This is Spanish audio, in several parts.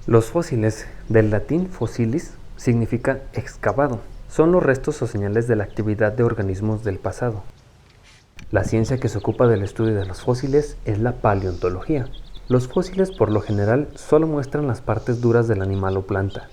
Los fósiles, del latín fossilis, significa excavado. Son los restos o señales de la actividad de organismos del pasado. La ciencia que se ocupa del estudio de los fósiles es la paleontología. Los fósiles por lo general solo muestran las partes duras del animal o planta,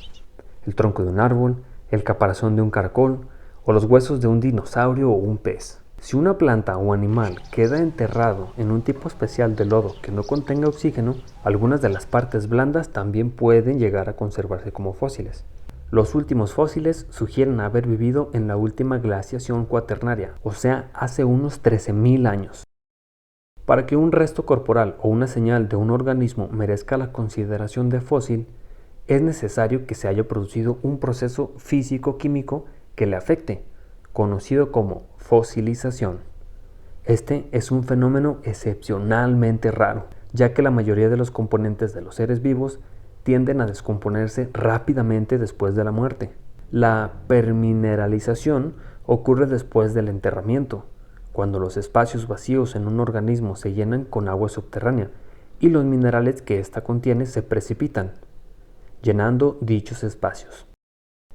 el tronco de un árbol, el caparazón de un caracol o los huesos de un dinosaurio o un pez. Si una planta o animal queda enterrado en un tipo especial de lodo que no contenga oxígeno, algunas de las partes blandas también pueden llegar a conservarse como fósiles. Los últimos fósiles sugieren haber vivido en la última glaciación cuaternaria, o sea, hace unos 13.000 años. Para que un resto corporal o una señal de un organismo merezca la consideración de fósil, es necesario que se haya producido un proceso físico-químico que le afecte, conocido como fosilización. Este es un fenómeno excepcionalmente raro, ya que la mayoría de los componentes de los seres vivos tienden a descomponerse rápidamente después de la muerte. La permineralización ocurre después del enterramiento, cuando los espacios vacíos en un organismo se llenan con agua subterránea y los minerales que ésta contiene se precipitan, llenando dichos espacios.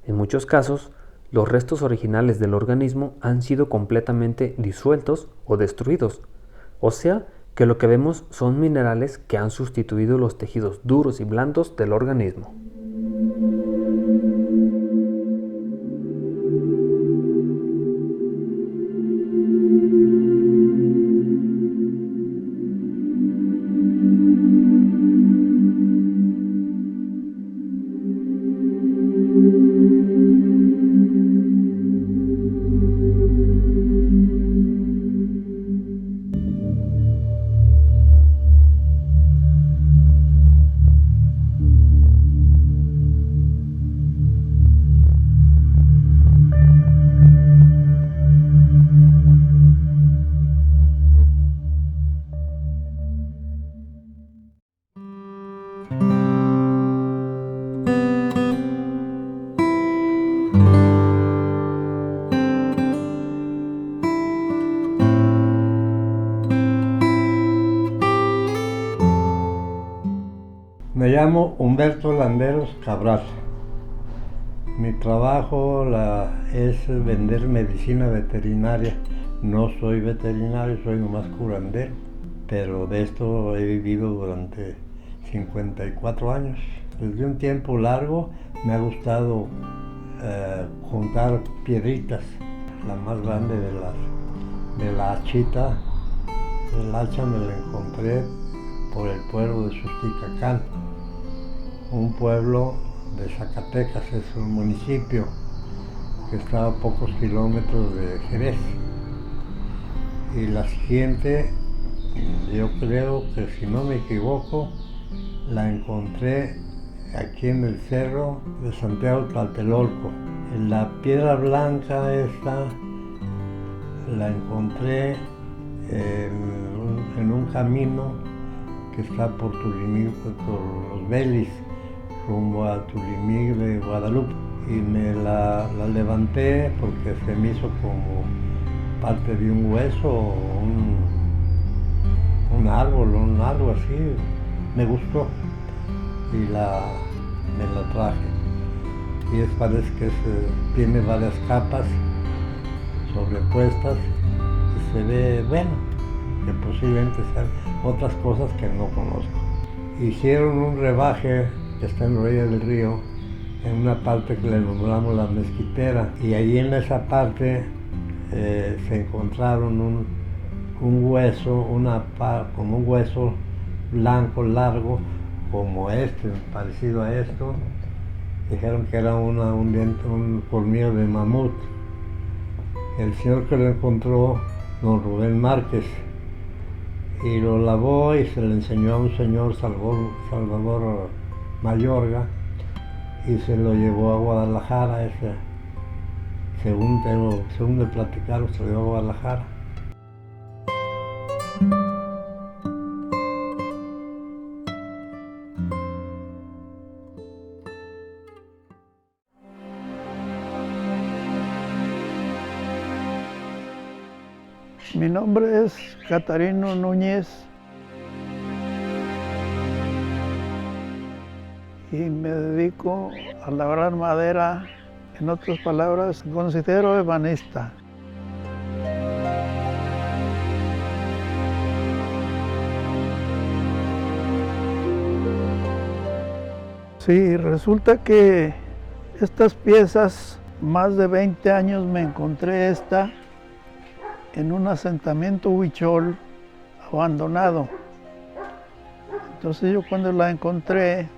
En muchos casos, los restos originales del organismo han sido completamente disueltos o destruidos, o sea que lo que vemos son minerales que han sustituido los tejidos duros y blandos del organismo. Me llamo Humberto Landeros Cabral. Mi trabajo es vender medicina veterinaria. No soy veterinario, soy nomás curandero, pero de esto he vivido durante 54 años. Desde un tiempo largo me ha gustado juntar piedritas. La más grande de la hachita, del hacha me la encontré por el pueblo de Susticacán, un pueblo de Zacatecas, es un municipio que está a pocos kilómetros de Jerez. Y la siguiente, yo creo que si no me equivoco, la encontré aquí en el cerro de Santiago Tlatelolco. En la piedra blanca esta la encontré en un camino que está por Tulimí, por los Belis, rumbo a Tulimí de Guadalupe. Y me la levanté porque se me hizo como parte de un hueso o un árbol, algo así. Me gustó y me la traje. Y parece que tiene varias capas sobrepuestas y se ve bueno, que posiblemente sean otras cosas que no conozco. Hicieron un rebaje que está en la orilla del río, en una parte que le nombramos la Mezquitera, y allí en esa parte se encontraron un hueso, como un hueso blanco largo, como parecido a esto. Dijeron que era un colmillo de mamut. El señor que lo encontró, don Rubén Márquez, y lo lavó y se le enseñó a un señor Salvador Mayorga, y se lo llevó a Guadalajara. Según me platicaron, se lo llevó a Guadalajara. Mi nombre es Catarino Núñez y me dedico a labrar madera. En otras palabras, me considero ebanista. Sí, resulta que estas piezas, más de 20 años me encontré esta en un asentamiento huichol abandonado. Entonces yo cuando la encontré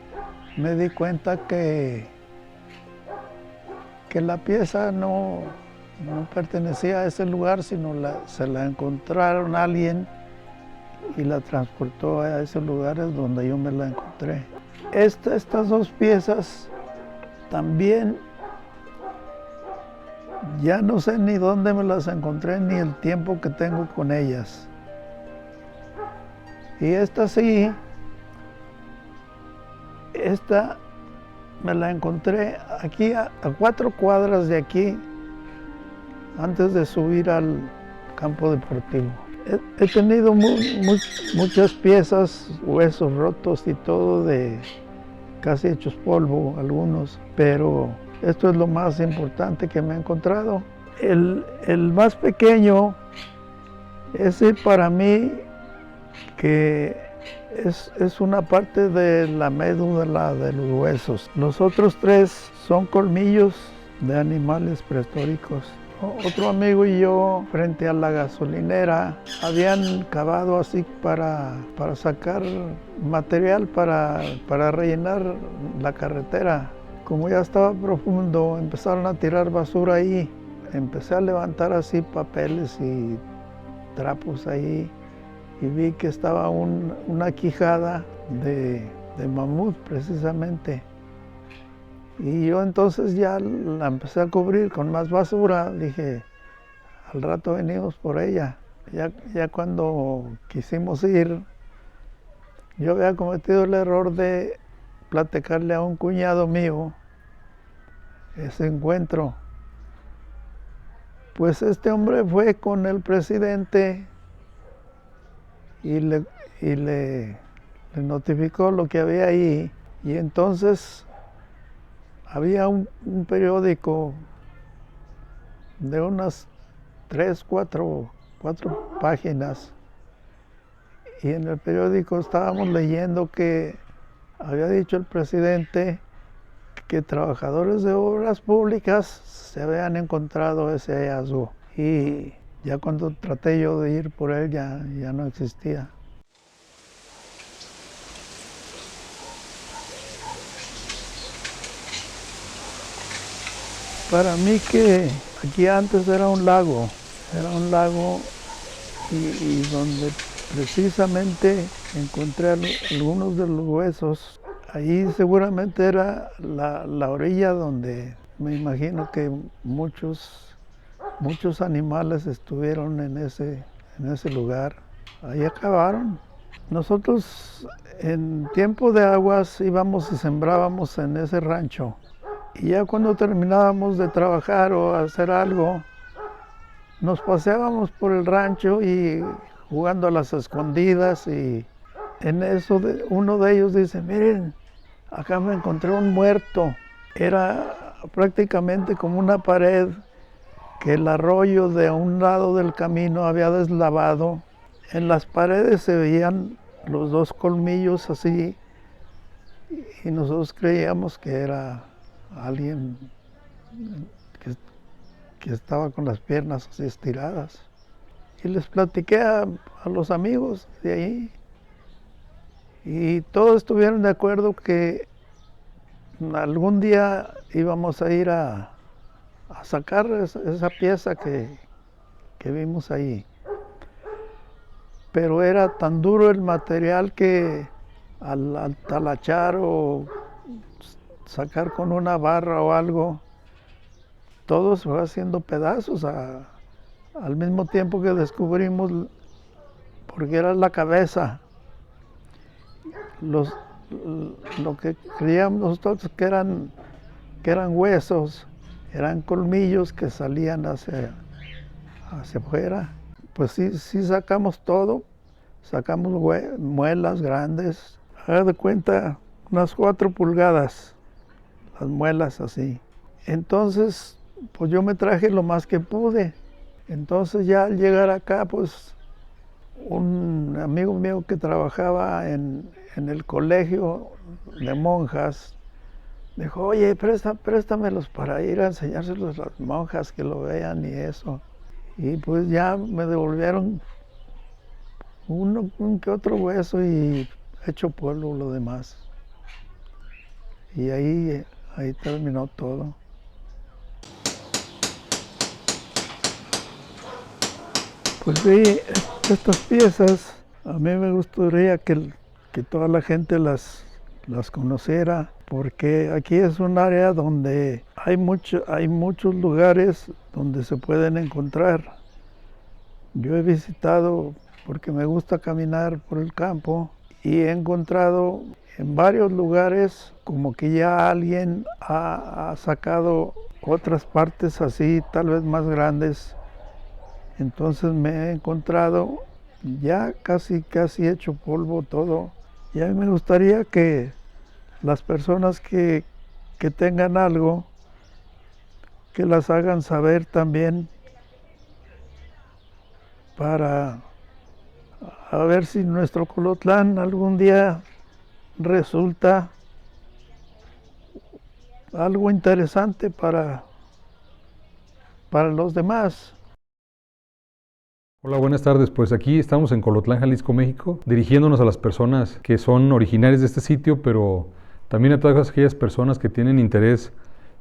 me di cuenta que la pieza no pertenecía a ese lugar, sino se la encontraron a alguien y la transportó a esos lugares donde yo me la encontré. Estas dos piezas también ya no sé ni dónde me las encontré ni el tiempo que tengo con ellas. Y esta sí, esta me la encontré aquí a 4 cuadras de aquí, antes de subir al campo deportivo. He tenido muchas piezas, huesos rotos y todo, de casi hechos polvo algunos, pero esto es lo más importante que me he encontrado. El más pequeño, ese para mí que es una parte de la médula de los huesos. Los otros 3 son colmillos de animales prehistóricos. Otro amigo y yo, frente a la gasolinera, habían cavado así para sacar material para rellenar la carretera. Como ya estaba profundo, empezaron a tirar basura ahí. Empecé a levantar así papeles y trapos ahí y vi que estaba una quijada de mamut precisamente. Y yo entonces ya la empecé a cubrir con más basura. Dije, al rato venimos por ella. Ya cuando quisimos ir, yo había cometido el error de platicarle a un cuñado mío ese encuentro. Pues este hombre fue con el presidente y le notificó lo que había ahí. Y entonces había un periódico de unas 3, 4 páginas, y en el periódico estábamos leyendo que había dicho el presidente que trabajadores de obras públicas se habían encontrado ese hallazgo, y ya cuando traté yo de ir por él ya no existía. Para mí que aquí antes era un lago y donde precisamente encontré algunos de los huesos. Ahí seguramente era la orilla donde me imagino que muchos animales estuvieron en ese lugar. Ahí acabaron. Nosotros en tiempo de aguas íbamos y sembrábamos en ese rancho. Y ya cuando terminábamos de trabajar o hacer algo, nos paseábamos por el rancho y jugando a las escondidas, y en eso uno de ellos dice, miren, acá me encontré un muerto. Era prácticamente como una pared que el arroyo de un lado del camino había deslavado. En las paredes se veían los 2 colmillos así, y nosotros creíamos que era alguien que estaba con las piernas así estiradas. Y les platiqué a los amigos de ahí, y todos estuvieron de acuerdo que algún día íbamos a ir a sacar esa pieza que vimos ahí. Pero era tan duro el material que al talachar o sacar con una barra o algo, todo se fue haciendo pedazos al mismo tiempo que descubrimos, porque era la cabeza. Lo que creíamos nosotros que eran huesos, eran colmillos que salían hacia afuera. Pues sí sacamos todo, sacamos muelas grandes. Haga de cuenta unas 4 pulgadas, las muelas así. Entonces, pues yo me traje lo más que pude. Entonces ya al llegar acá, pues un amigo mío que trabajaba en el colegio de monjas, dijo, oye, préstamelos para ir a enseñárselos a las monjas que lo vean y eso. Y pues ya me devolvieron un que otro hueso y hecho polvo lo demás. Y ahí terminó todo. Pues sí, estas piezas a mí me gustaría que toda la gente las conociera, porque aquí es un área donde hay muchos lugares donde se pueden encontrar. Yo he visitado porque me gusta caminar por el campo y he encontrado en varios lugares como que ya alguien ha sacado otras partes así, tal vez más grandes. Entonces me he encontrado ya casi hecho polvo todo. Y a mí me gustaría que las personas que tengan algo, que las hagan saber también, para a ver si nuestro Colotlán algún día resulta algo interesante para los demás. Hola, buenas tardes. Pues aquí estamos en Colotlán, Jalisco, México, dirigiéndonos a las personas que son originarias de este sitio, pero también a todas aquellas personas que tienen interés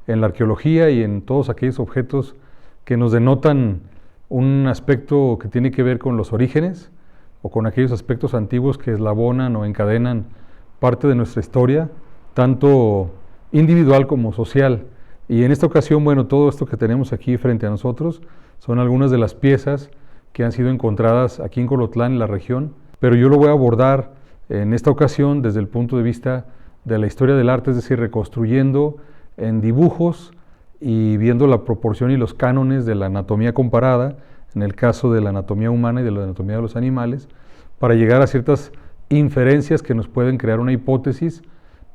en la arqueología y en todos aquellos objetos que nos denotan un aspecto que tiene que ver con los orígenes o con aquellos aspectos antiguos que eslabonan o encadenan parte de nuestra historia, tanto individual como social. Y en esta ocasión, bueno, todo esto que tenemos aquí frente a nosotros son algunas de las piezas que han sido encontradas aquí en Colotlán, en la región, pero yo lo voy a abordar en esta ocasión desde el punto de vista de la historia del arte, es decir, reconstruyendo en dibujos y viendo la proporción y los cánones de la anatomía comparada, en el caso de la anatomía humana y de la anatomía de los animales, para llegar a ciertas inferencias que nos pueden crear una hipótesis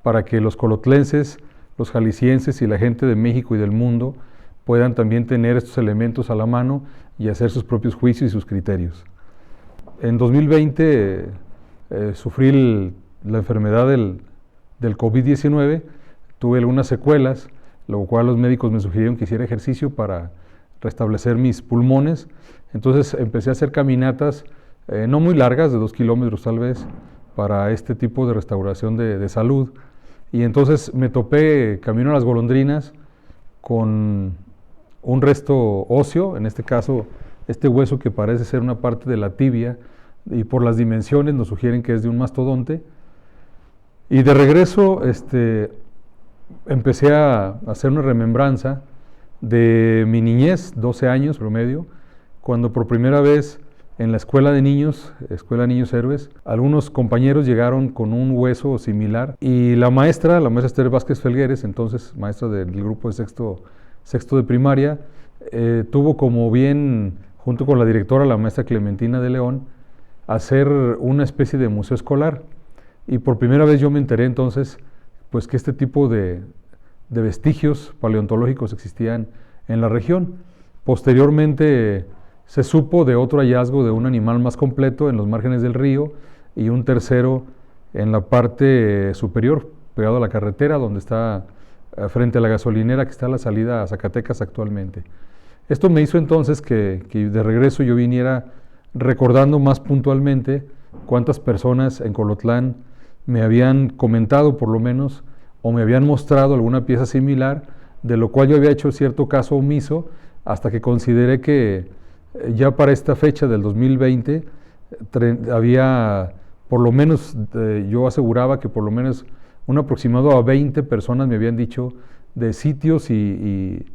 para que los colotlenses, los jaliscienses y la gente de México y del mundo puedan también tener estos elementos a la mano y hacer sus propios juicios y sus criterios. En 2020 sufrí la enfermedad del COVID-19, tuve algunas secuelas, lo cual los médicos me sugirieron que hiciera ejercicio para restablecer mis pulmones. Entonces empecé a hacer caminatas no muy largas, de 2 kilómetros tal vez, para este tipo de restauración de salud. Y entonces me topé camino a las Golondrinas con un resto óseo, en este caso este hueso que parece ser una parte de la tibia, y por las dimensiones nos sugieren que es de un mastodonte. Y de regreso empecé a hacer una remembranza de mi niñez, 12 años promedio, cuando por primera vez en la escuela de niños, Escuela de Niños Héroes, algunos compañeros llegaron con un hueso similar y la maestra Esther Vázquez Felgueres, entonces maestra del grupo de sexto de primaria, tuvo como bien, junto con la directora, la maestra Clementina de León, hacer una especie de museo escolar. Y por primera vez yo me enteré entonces pues que este tipo de vestigios paleontológicos existían en la región. Posteriormente se supo de otro hallazgo de un animal más completo en los márgenes del río y un tercero en la parte superior, pegado a la carretera, donde está frente a la gasolinera que está a la salida a Zacatecas actualmente. Esto me hizo entonces que de regreso yo viniera recordando más puntualmente cuántas personas en Colotlán me habían comentado por lo menos o me habían mostrado alguna pieza similar, de lo cual yo había hecho cierto caso omiso hasta que consideré que ya para esta fecha del 2020 había por lo menos, yo aseguraba que por lo menos un aproximado a 20 personas me habían dicho de sitios y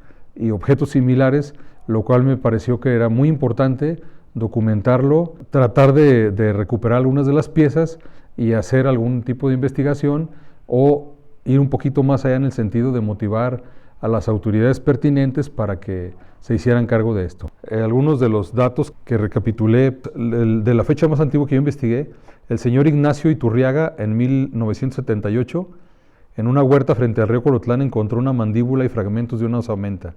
objetos similares, lo cual me pareció que era muy importante documentarlo, tratar de recuperar algunas de las piezas y hacer algún tipo de investigación o ir un poquito más allá en el sentido de motivar a las autoridades pertinentes para que se hicieran cargo de esto. Algunos de los datos que recapitulé, de la fecha más antigua que yo investigué, el señor Ignacio Iturriaga en 1978 en una huerta frente al río Colotlán encontró una mandíbula y fragmentos de una osamenta.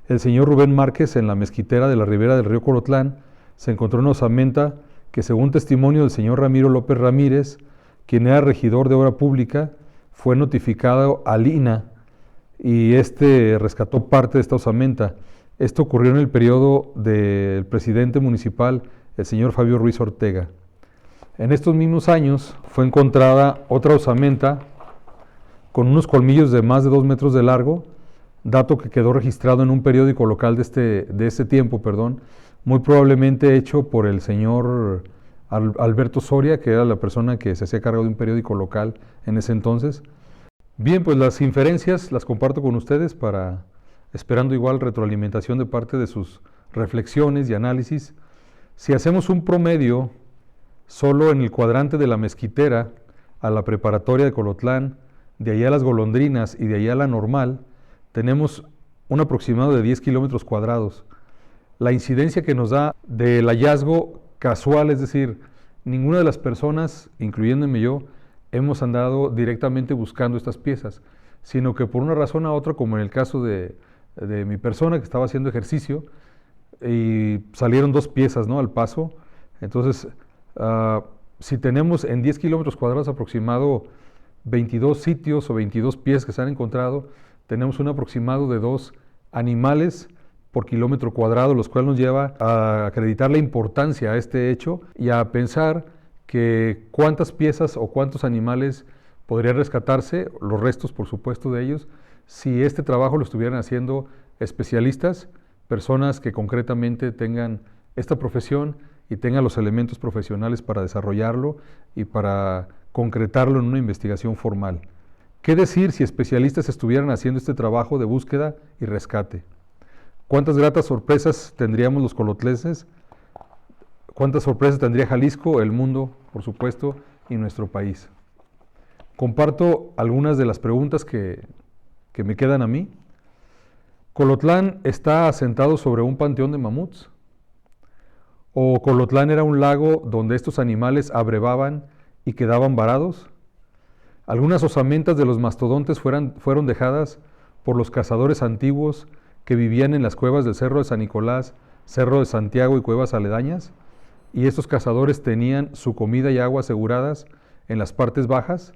El señor Rubén Márquez, en la mezquitera de la ribera del río Colotlán, se encontró una osamenta que, según testimonio del señor Ramiro López Ramírez, quien era regidor de obra pública, fue notificado al INAH y rescató parte de esta osamenta. Esto ocurrió en el periodo del presidente municipal, el señor Fabio Ruiz Ortega. En estos mismos años fue encontrada otra osamenta con unos colmillos de más de 2 metros de largo, dato que quedó registrado en un periódico local de ese tiempo, muy probablemente hecho por el señor Alberto Soria, que era la persona que se hacía cargo de un periódico local en ese entonces. Bien, pues las inferencias las comparto con ustedes esperando igual retroalimentación de parte de sus reflexiones y análisis. Si hacemos un promedio solo en el cuadrante de la mezquitera a la preparatoria de Colotlán, de allá a las Golondrinas y de allá a la Normal, tenemos un aproximado de 10 kilómetros cuadrados. La incidencia que nos da del hallazgo casual, es decir, ninguna de las personas, incluyéndome yo, hemos andado directamente buscando estas piezas, sino que por una razón a otra, como en el caso de mi persona que estaba haciendo ejercicio, y salieron 2 piezas, ¿no?, al paso. Entonces, si tenemos en 10 kilómetros cuadrados aproximado 22 sitios o 22 piezas que se han encontrado, tenemos un aproximado de 2 animales por kilómetro cuadrado, los cuales nos lleva a acreditar la importancia a este hecho y a pensar que cuántas piezas o cuántos animales podrían rescatarse, los restos por supuesto de ellos, si este trabajo lo estuvieran haciendo especialistas, personas que concretamente tengan esta profesión y tengan los elementos profesionales para desarrollarlo y para concretarlo en una investigación formal. ¿Qué decir si especialistas estuvieran haciendo este trabajo de búsqueda y rescate? ¿Cuántas gratas sorpresas tendríamos los colotlenses? ¿Cuántas sorpresas tendría Jalisco, el mundo, por supuesto, y nuestro país? Comparto algunas de las preguntas que me quedan a mí. ¿Colotlán está asentado sobre un panteón de mamuts? ¿O Colotlán era un lago donde estos animales abrevaban y quedaban varados? Algunas osamentas de los mastodontes fueron dejadas por los cazadores antiguos que vivían en las cuevas del Cerro de San Nicolás, Cerro de Santiago y cuevas aledañas, y estos cazadores tenían su comida y agua aseguradas en las partes bajas.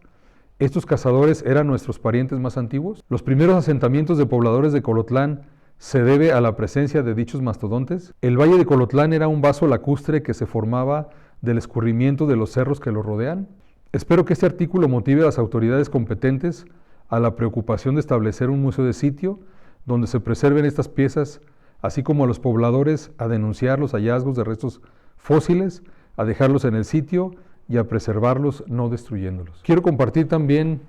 ¿Estos cazadores eran nuestros parientes más antiguos? ¿Los primeros asentamientos de pobladores de Colotlán se debe a la presencia de dichos mastodontes? El valle de Colotlán era un vaso lacustre que se formaba del escurrimiento de los cerros que lo rodean. Espero que este artículo motive a las autoridades competentes a la preocupación de establecer un museo de sitio donde se preserven estas piezas, así como a los pobladores a denunciar los hallazgos de restos fósiles, a dejarlos en el sitio y a preservarlos, no destruyéndolos. Quiero compartir también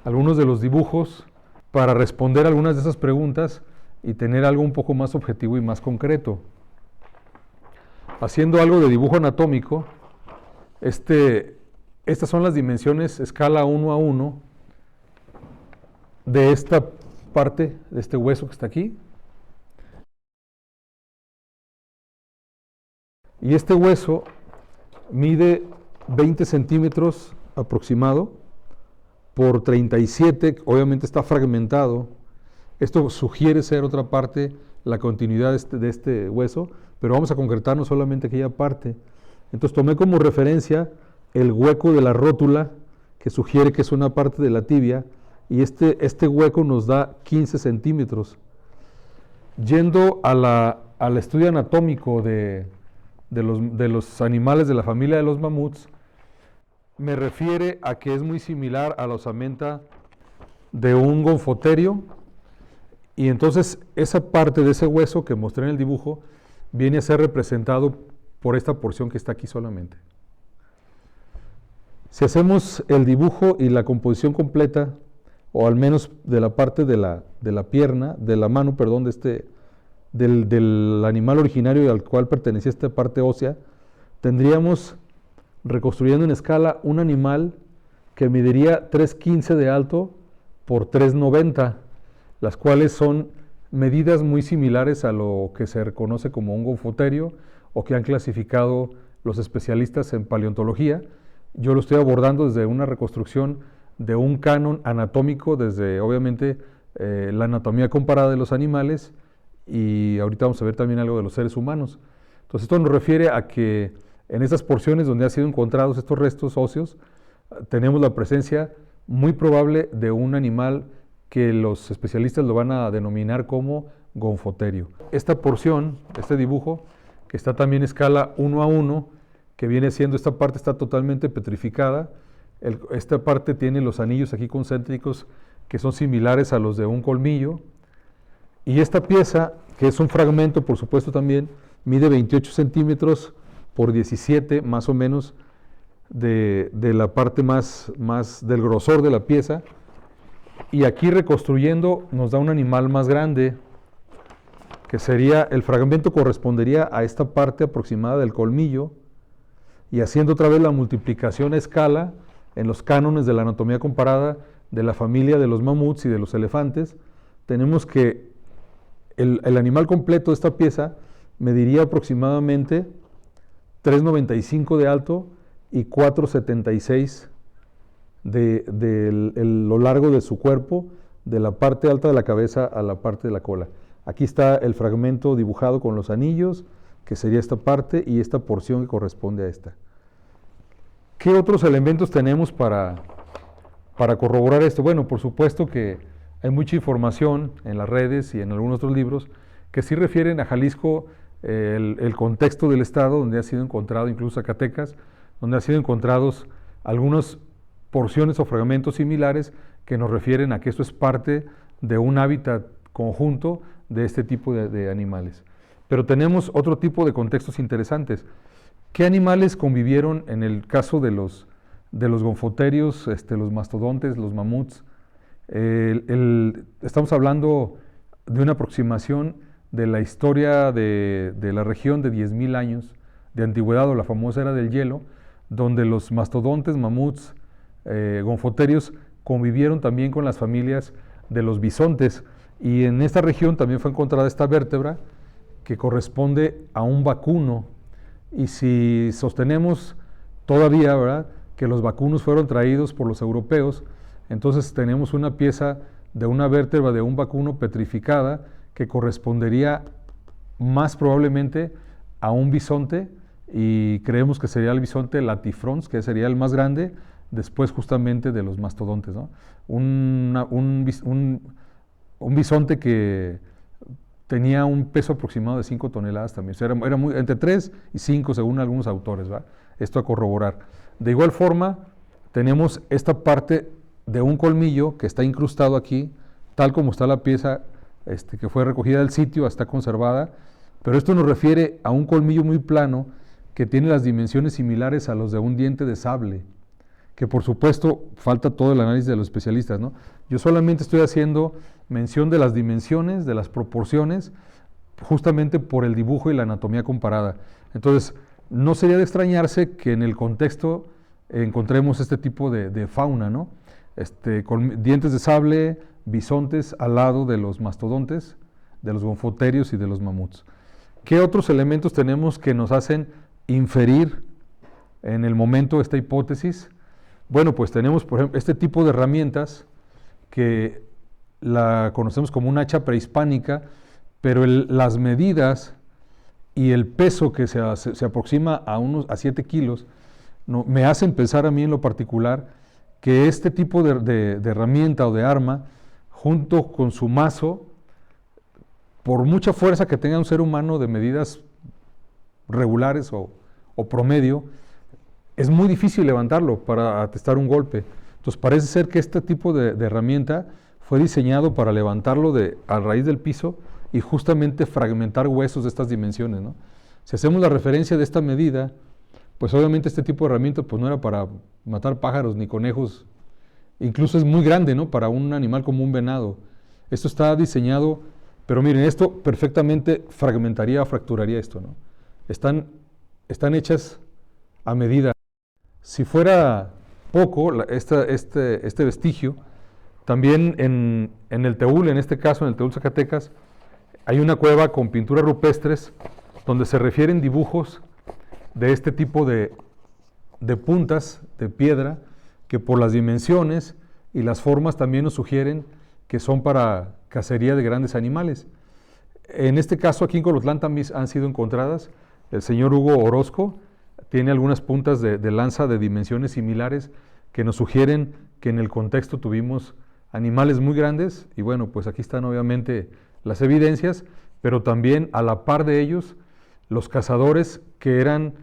algunos de los dibujos para responder algunas de esas preguntas y tener algo un poco más objetivo y más concreto. Haciendo algo de dibujo anatómico, estas son las dimensiones escala 1:1 de esta parte, de este hueso que está aquí. Y este hueso mide 20 centímetros aproximado por 37, obviamente está fragmentado. Esto sugiere ser otra parte, la continuidad de este hueso, pero vamos a concretarnos solamente aquella parte. Entonces tomé como referencia el hueco de la rótula, que sugiere que es una parte de la tibia, y este hueco nos da 15 centímetros. Yendo al estudio anatómico de los animales de la familia de los mamuts, me refiere a que es muy similar a la osamenta de un gonfoterio, y entonces esa parte de ese hueso que mostré en el dibujo viene a ser representado por esta porción que está aquí solamente. Si hacemos el dibujo y la composición completa, o al menos de la parte de la pierna, de la mano, perdón, del animal originario al cual pertenecía esta parte ósea, tendríamos, reconstruyendo en escala, un animal que mediría 3,15 de alto por 3,90, las cuales son medidas muy similares a lo que se reconoce como un gonfoterio o que han clasificado los especialistas en paleontología. Yo lo estoy abordando desde una reconstrucción de un canon anatómico desde, obviamente, la anatomía comparada de los animales, y ahorita vamos a ver también algo de los seres humanos. Entonces esto nos refiere a que en estas porciones donde han sido encontrados estos restos óseos, tenemos la presencia muy probable de un animal que los especialistas lo van a denominar como gonfoterio. Esta porción, este dibujo, que está también en escala 1:1, que viene siendo, esta parte está totalmente petrificada, esta parte tiene los anillos aquí concéntricos que son similares a los de un colmillo, y esta pieza, que es un fragmento, por supuesto también, mide 28 centímetros por 17, más o menos, de la parte más del grosor de la pieza, y aquí reconstruyendo nos da un animal más grande, que sería, el fragmento correspondería a esta parte aproximada del colmillo, y haciendo otra vez la multiplicación a escala en los cánones de la anatomía comparada de la familia de los mamuts y de los elefantes, tenemos que el animal completo de esta pieza mediría aproximadamente 3,95 de alto y 4,76 de lo largo de su cuerpo, de la parte alta de la cabeza a la parte de la cola. Aquí está el fragmento dibujado con los anillos, que sería esta parte, y esta porción que corresponde a esta. ¿Qué otros elementos tenemos para corroborar esto? Bueno, por supuesto que hay mucha información en las redes y en algunos otros libros que sí refieren a Jalisco, el contexto del estado donde ha sido encontrado, incluso Zacatecas, donde han sido encontrados algunas porciones o fragmentos similares que nos refieren a que esto es parte de un hábitat conjunto de este tipo de animales. Pero tenemos otro tipo de contextos interesantes. ¿Qué animales convivieron en el caso de los gonfoterios, los mastodontes, los mamuts? Estamos hablando de una aproximación de la historia de la región de 10,000 años de antigüedad, o la famosa era del hielo, donde los mastodontes, mamuts, gonfoterios convivieron también con las familias de los bisontes, y en esta región también fue encontrada esta vértebra que corresponde a un vacuno. Y si sostenemos todavía, ¿verdad?, que los vacunos fueron traídos por los europeos, entonces tenemos una pieza de una vértebra de un vacuno petrificada que correspondería más probablemente a un bisonte, y creemos que sería el bisonte latifrons, que sería el más grande, después justamente de los mastodontes, ¿no? Un bisonte que tenía un peso aproximado de 5 toneladas también, o sea, era entre 3 y 5 según algunos autores, ¿va? Esto a corroborar. De igual forma, tenemos esta parte de un colmillo que está incrustado aquí, tal como está la pieza que fue recogida del sitio, está conservada, pero esto nos refiere a un colmillo muy plano que tiene las dimensiones similares a los de un diente de sable, que por supuesto falta todo el análisis de los especialistas, ¿no? Yo solamente estoy haciendo mención de las dimensiones, de las proporciones, justamente por el dibujo y la anatomía comparada. Entonces, no sería de extrañarse que en el contexto encontremos este tipo de fauna, ¿no? Con dientes de sable, bisontes al lado de los mastodontes, de los gonfoterios y de los mamuts. ¿Qué otros elementos tenemos que nos hacen inferir en el momento esta hipótesis? Bueno, pues tenemos, por ejemplo, este tipo de herramientas que la conocemos como un hacha prehispánica, pero las medidas y el peso que se aproxima a 7 kilos, me hacen pensar a mí en lo particular que este tipo de herramienta o de arma, junto con su mazo, por mucha fuerza que tenga un ser humano de medidas regulares o promedio, es muy difícil levantarlo para atestar un golpe. Entonces parece ser que este tipo de herramienta fue diseñado para levantarlo a raíz del piso y justamente fragmentar huesos de estas dimensiones, ¿no? Si hacemos la referencia de esta medida, pues obviamente este tipo de herramienta pues no era para matar pájaros ni conejos, incluso es muy grande, ¿no?, para un animal como un venado. Esto está diseñado, pero miren, esto perfectamente fragmentaría o fracturaría esto, ¿no? Están hechas a medida. Si fuera poco este vestigio, también en el Teúl, en este caso en el Teúl Zacatecas, hay una cueva con pinturas rupestres donde se refieren dibujos de este tipo de puntas de piedra que por las dimensiones y las formas también nos sugieren que son para cacería de grandes animales. En este caso aquí en Colotlán también han sido encontradas. El señor Hugo Orozco tiene algunas puntas de lanza de dimensiones similares que nos sugieren que en el contexto tuvimos animales muy grandes, y bueno, pues aquí están obviamente las evidencias, pero también a la par de ellos los cazadores que eran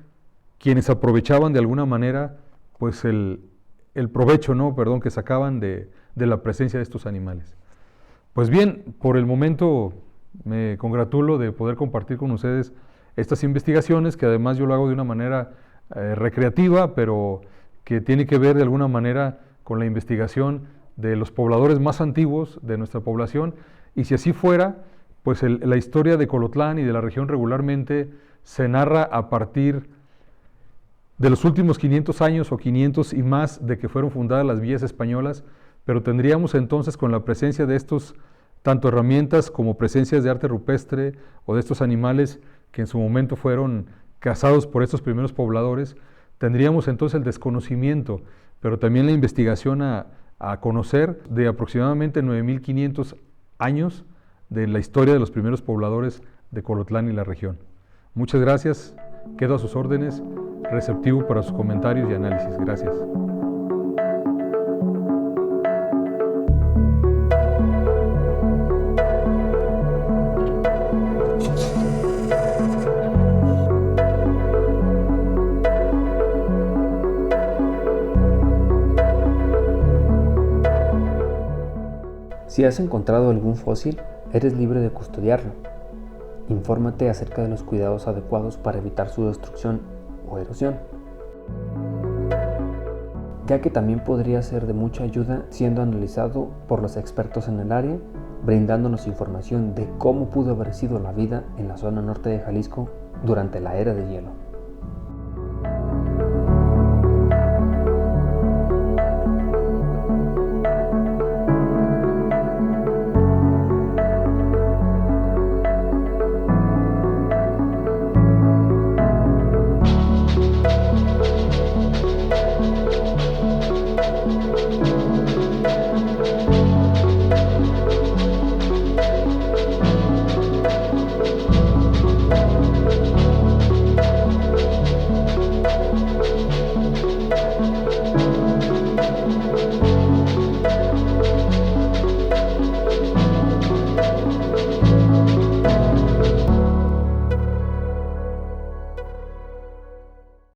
quienes aprovechaban de alguna manera pues el provecho, ¿no? Perdón, que sacaban de la presencia de estos animales. Pues bien, por el momento me congratulo de poder compartir con ustedes estas investigaciones, que además yo lo hago de una manera recreativa, pero que tiene que ver de alguna manera con la investigación de los pobladores más antiguos de nuestra población, y si así fuera, pues la historia de Colotlán y de la región regularmente se narra a partir de los últimos 500 años o 500 y más de que fueron fundadas las villas españolas, pero tendríamos entonces, con la presencia de estos, tanto herramientas como presencias de arte rupestre o de estos animales que en su momento fueron cazados por estos primeros pobladores, tendríamos entonces el desconocimiento, pero también la investigación a conocer de aproximadamente 9.500 años de la historia de los primeros pobladores de Colotlán y la región. Muchas gracias, quedo a sus órdenes, receptivo para sus comentarios y análisis. Gracias. Si has encontrado algún fósil, eres libre de custodiarlo. Infórmate acerca de los cuidados adecuados para evitar su destrucción o erosión, ya que también podría ser de mucha ayuda siendo analizado por los expertos en el área, brindándonos información de cómo pudo haber sido la vida en la zona norte de Jalisco durante la era de hielo.